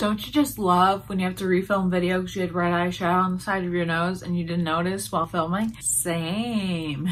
Don't you just love when you have to refilm video because you had red eyeshadow on the side of your nose and you didn't notice while filming? Same.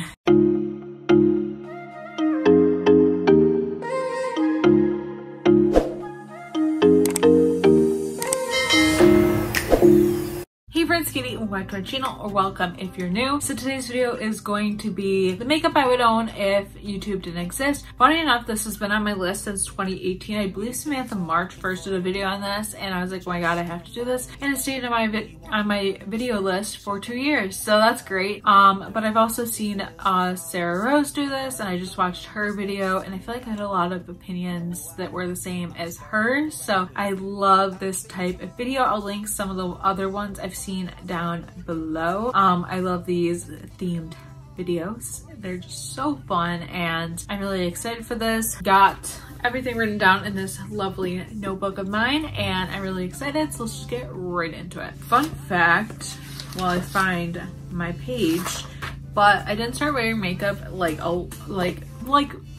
Hey friends, Katie, and welcome to my channel, or welcome if you're new. So today's video is going to be the makeup I would own if YouTube didn't exist. Funny enough, this has been on my list since 2018. I believe Samantha March first did a video on this, and I was like, oh my god, I have to do this. And it stayed on my video list for 2 years, so that's great. But I've also seen Sarah Rose do this, and I just watched her video, and I feel like I had a lot of opinions that were the same as hers. So I love this type of video. I'll link some of the other ones I've seen down below. I love these themed videos. They're just so fun, and I'm really excited for this. Got everything written down in this lovely notebook of mine, and I'm really excited, so let's just get right into it. Fun fact, while I find my page, but I didn't start wearing makeup like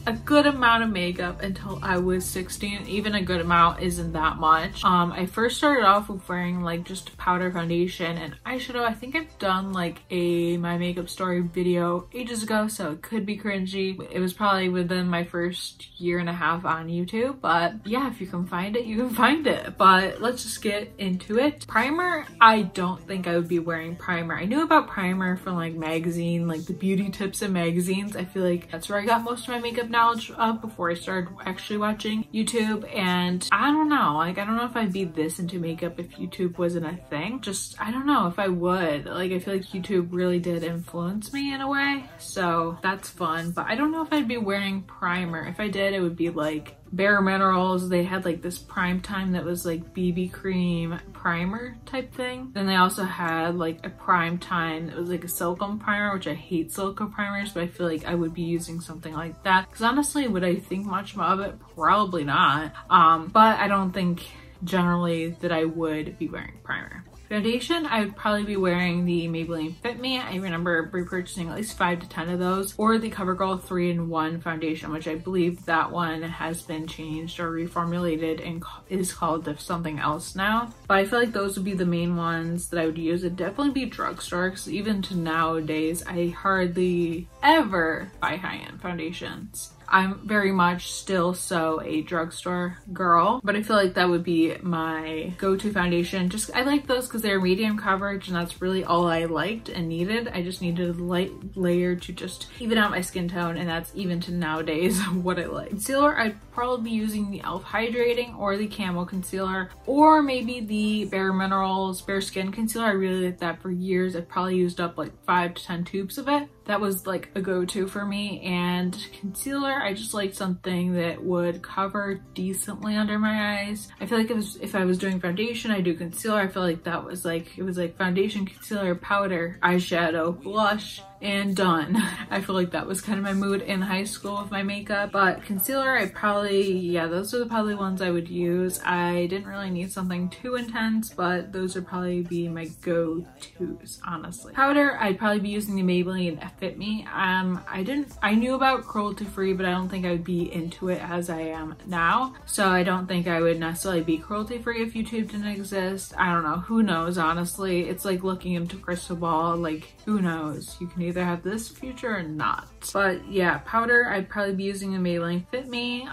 a good amount of makeup until I was 16. Even a good amount isn't that much. I first started off with wearing like just powder foundation and eyeshadow. I think I've done like my makeup story video ages ago, so it could be cringy. It was probably within my first year and a half on YouTube, but yeah, if you can find it, you can find it. But let's just get into it. Primer, I don't think I would be wearing primer. I knew about primer from like magazine, like the beauty tips and magazines. I feel like that's where I got most of my makeup knowledge of before I started actually watching YouTube. And I don't know, like I don't know if I'd be this into makeup if YouTube wasn't a thing. Just I don't know if I would. Like I feel like YouTube really did influence me in a way, so that's fun. But I don't know if I'd be wearing primer. If I did, it would be like Bare Minerals. They had like this prime time that was like BB cream primer type thing. Then they also had like a prime time that was like a silicone primer, which I hate silicone primers, but I feel like I would be using something like that. Because honestly, would I think much of it? Probably not. But I don't think generally that I would be wearing primer. Foundation, I would probably be wearing the Maybelline Fit Me. I remember repurchasing at least 5 to 10 of those, or the CoverGirl 3-in-1 foundation, which I believe that one has been changed or reformulated and is called something else now. But I feel like those would be the main ones that I would use. It'd definitely be drugstore, because even to nowadays, I hardly ever buy high-end foundations. I'm very much still so a drugstore girl, but I feel like that would be my go-to foundation. Just I like those because they're medium coverage, and that's really all I liked and needed. I just needed a light layer to just even out my skin tone, and that's even to nowadays what I like. Concealer, I'd probably be using the e.l.f. Hydrating or the Camo Concealer, or maybe the Bare Minerals Bare Skin Concealer. I really liked that for years. I've probably used up like 5 to 10 tubes of it. That was like a go-to for me. And concealer, I just like something that would cover decently under my eyes. I feel like if I was doing foundation, I do concealer. I feel like that was like, it was like foundation, concealer, powder, eyeshadow, blush, and done. I feel like that was kind of my mood in high school with my makeup. But concealer, I probably, yeah, those are probably ones I would use. I didn't really need something too intense, but those would probably be my go-tos, honestly. Powder, I'd probably be using the Maybelline Fit Me. I knew about cruelty-free, but I don't think I would be into it as I am now. So I don't think I would necessarily be cruelty-free if YouTube didn't exist. I don't know, who knows, honestly. It's like looking into a crystal ball, like who knows? You can either have this future or not. But yeah, powder, I'd probably be using a Maybelline Fit Me.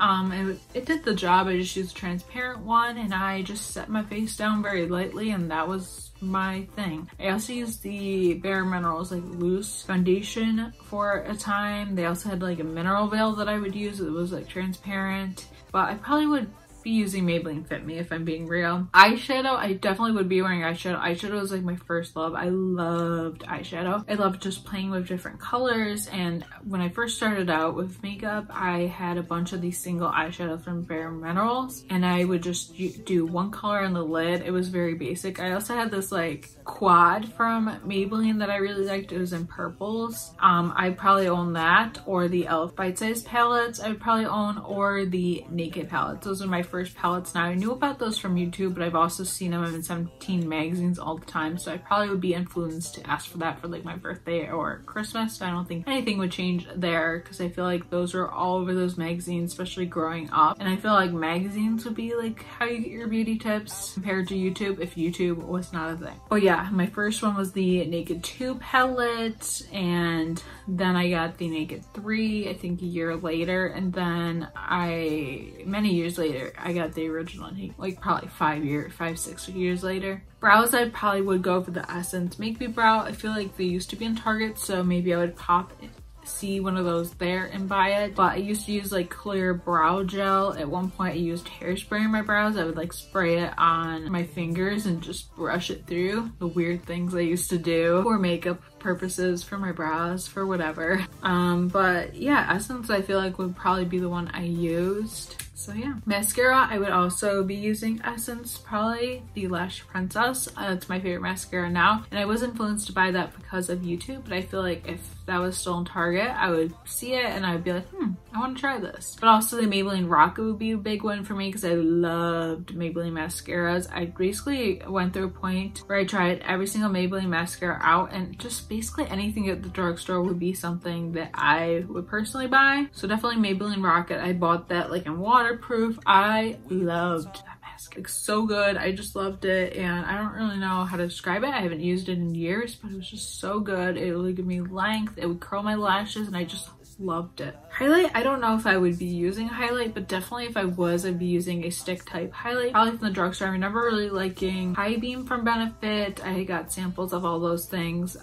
It did the job. I just used a transparent one, and I just set my face down very lightly, and that was my thing. I also used the Bare Minerals like loose foundation for a time. They also had like a mineral veil that I would use. It was like transparent, but I probably would be using Maybelline Fit Me if I'm being real. Eyeshadow, I definitely would be wearing eyeshadow. Eyeshadow was like my first love. I loved eyeshadow. I loved just playing with different colors, and when I first started out with makeup, I had a bunch of these single eyeshadows from Bare Minerals, and I would just do one color on the lid. It was very basic. I also had this like quad from Maybelline that I really liked. It was in purples. I'd probably own that, or the e.l.f. Bite Size palettes I would probably own, or the Naked palettes. Those are my first palettes. Now I knew about those from YouTube, but I've also seen them in 17 magazines all the time, so I probably would be influenced to ask for that for like my birthday or Christmas. So I don't think anything would change there, because I feel like those are all over those magazines, especially growing up. And I feel like magazines would be like how you get your beauty tips compared to YouTube if YouTube was not a thing. But yeah, my first one was the Naked 2 palette, and then I got the Naked 3 I think a year later, and then many years later I got the original, like probably 6 years later. Brows, I probably would go for the Essence Make Me Brow. I feel like they used to be in Target, so maybe I would see one of those there and buy it. But I used to use like clear brow gel. At one point I used hairspray in my brows. I would like spray it on my fingers and just brush it through. The weird things I used to do for makeup purposes, for my brows, for whatever. But yeah, Essence I feel like would probably be the one I used. So yeah. Mascara, I would also be using Essence, probably the Lash Princess. It's my favorite mascara now, and I was influenced to buy that because of YouTube, but I feel like if that was still in Target, I would see it and I would be like, I want to try this. But also the Maybelline Rocket would be a big one for me because I loved Maybelline mascaras. I basically went through a point where I tried every single Maybelline mascara out, and just basically anything at the drugstore would be something that I would personally buy. So definitely Maybelline Rocket. I bought that like in waterproof. I loved that mask. It's so good. I just loved it, and I don't really know how to describe it. I haven't used it in years, but it was just so good. It would give me length. It would curl my lashes, and I just loved it. Highlight, I don't know if I would be using a highlight, but definitely if I was, I'd be using a stick type highlight, probably from the drugstore. I remember really liking High Beam from Benefit. I got samples of all those things.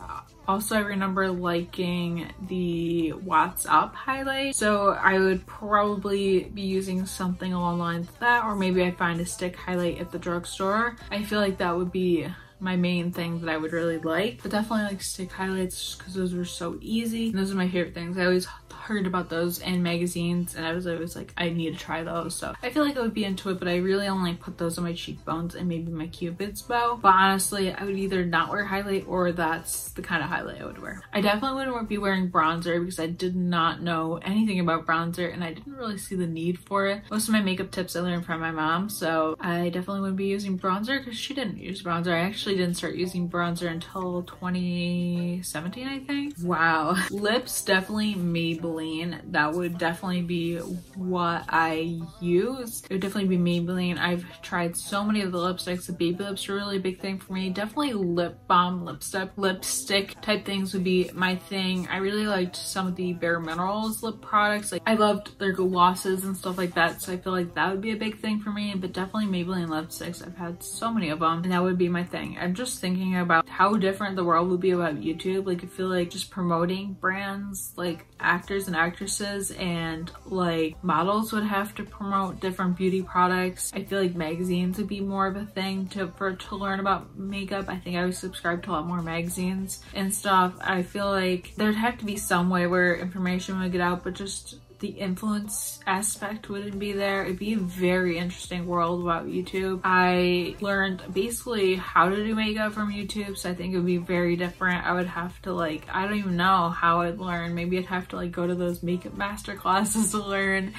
Also, I remember liking the What's Up highlight, so I would probably be using something along the lines of that, or maybe I'd find a stick highlight at the drugstore. I feel like that would be my main thing that I would really like, but definitely like stick highlights just because those were so easy. And those are my favorite things. I always heard about those in magazines, and I was always like, I need to try those. So I feel like I would be into it, but I really only put those on my cheekbones and maybe my Cupid's bow. But honestly, I would either not wear highlight, or that's the kind of highlight I would wear. I definitely wouldn't be wearing bronzer because I did not know anything about bronzer, and I didn't really see the need for it. Most of my makeup tips I learned from my mom, so I definitely wouldn't be using bronzer because she didn't use bronzer. I actually didn't start using bronzer until 2017, I think. Wow. Lips, definitely Maybelline. That would definitely be what I use. It would definitely be Maybelline. I've tried so many of the lipsticks. The baby lips are really a big thing for me. Definitely lip balm, lipstick type things would be my thing. I really liked some of the Bare Minerals lip products. Like, I loved their glosses and stuff like that, so I feel like that would be a big thing for me. But definitely Maybelline lipsticks. I've had so many of them, and that would be my thing. I'm just thinking about how different the world would be about YouTube. Like, I feel like just promoting brands, like actors and actresses and like models would have to promote different beauty products. I feel like magazines would be more of a thing to learn about makeup. I think I would subscribe to a lot more magazines and stuff. I feel like there'd have to be some way where information would get out, but just the influence aspect wouldn't be there. It'd be a very interesting world about YouTube. I learned basically how to do makeup from YouTube, so I think it would be very different. I would have to like, I don't even know how I'd learn. Maybe I'd have to like go to those makeup master classes to learn.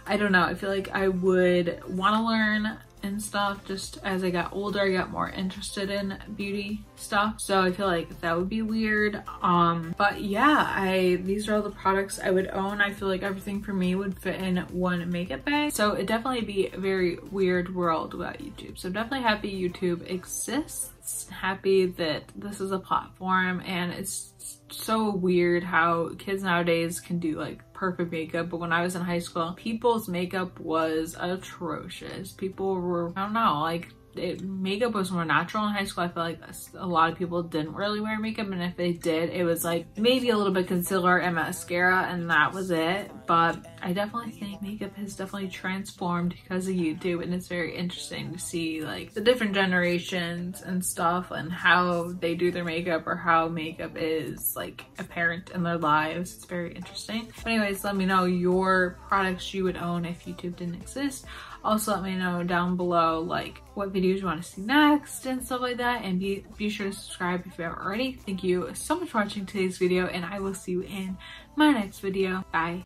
I don't know. I feel like I would want to learn and stuff. Just as I got older, I got more interested in beauty stuff, so I feel like that would be weird. But yeah, these are all the products I would own. I feel like everything for me would fit in one makeup bag, so it'd definitely be a very weird world without YouTube. So definitely happy YouTube exists, happy that this is a platform, and it's so weird how kids nowadays can do like perfect makeup, but when I was in high school, people's makeup was atrocious. People were, I don't know, like makeup was more natural in high school. I feel like a lot of people didn't really wear makeup, and if they did, it was like maybe a little bit concealer and mascara, and that was it. But I definitely think makeup has definitely transformed because of YouTube, and it's very interesting to see like the different generations and stuff and how they do their makeup, or how makeup is like apparent in their lives. It's very interesting. But anyways, let me know your products you would own if YouTube didn't exist. Also, let me know down below like what videos you want to see next and stuff like that, and be sure to subscribe if you haven't already. Thank you so much for watching today's video, and I will see you in my next video. Bye.